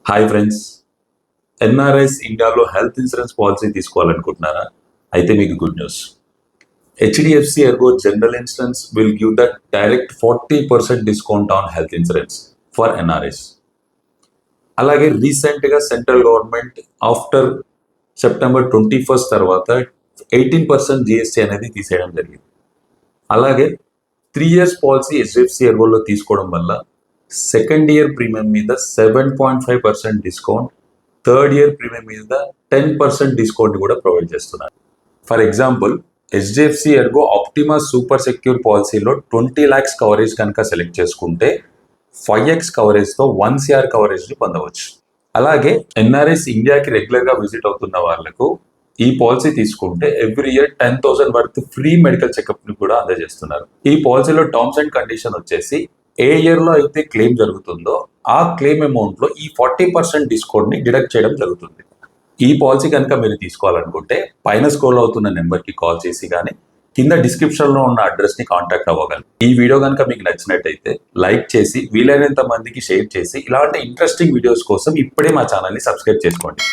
Hi friends, NRIs ఇండియాలో health insurance policy తీసుకోవాలనుకుంటున్నారా? అయితే మీకు good news. HDFC Ergo general insurance will give the direct 40% discount on health insurance for NRIs. అలాగే రీసెంట్గా central government after September 21 తర్వాత 18% GST అనేది తీసేయడం జరిగింది. అలాగే 3 years పాలసీ హెచ్డిఎఫ్సి ఎర్గోలో తీసుకోవడం వల్ల సెకండ్ ఇయర్ ప్రీమియం మీద 7.5% డిస్కౌంట్, థర్డ్ ఇయర్ ప్రీమియం మీద 10% డిస్కౌంట్ కూడా ప్రొవైడ్ చేస్తున్నారు. For example, HDFC Ergo optima super secure పాలసీలో 20 lakhs కవరేజ్ కనుక సెలెక్ట్ చేసుకుంటే 5x కవరేజ్తో 1 CR కవరేజ్ని పొందవచ్చు. అలాగే ఎన్ఆర్ఐస్ ఇండియాకి రెగ్యులర్గా విజిట్ అవుతున్న వాళ్లకు ఈ పాలసీ తీసుకుంటే ఎవ్రీ ఇయర్ 10,000 వరకు ఫ్రీ మెడికల్ చెకప్ని కూడా అందజేస్తున్నారు. ఈ పాలసీలో టర్మ్స్ అండ్ కండిషన్ వచ్చేసి ఏ ఇయర్లో అయితే క్లెయిమ్ జరుగుతుందో ఆ క్లెయిమ్ అమౌంట్లో ఈ 40% డిస్కౌంట్ని డిడక్ట్ చేయడం జరుగుతుంది. ఈ పాలసీ కనుక మీరు తీసుకోవాలనుకుంటే పైన స్క్రోల్ అవుతున్న నెంబర్కి కాల్ చేసి కానీ కింద డిస్క్రిప్షన్లో ఉన్న అడ్రస్ని కాంటాక్ట్ అవ్వగలరు. ఈ వీడియో కనుక మీకు నచ్చినట్టయితే లైక్ చేసి వీలైనంత మందికి షేర్ చేసి ఇలాంటి ఇంట్రెస్టింగ్ వీడియోస్ కోసం ఇప్పుడే మా ఛానల్ని సబ్స్క్రైబ్ చేసుకోండి.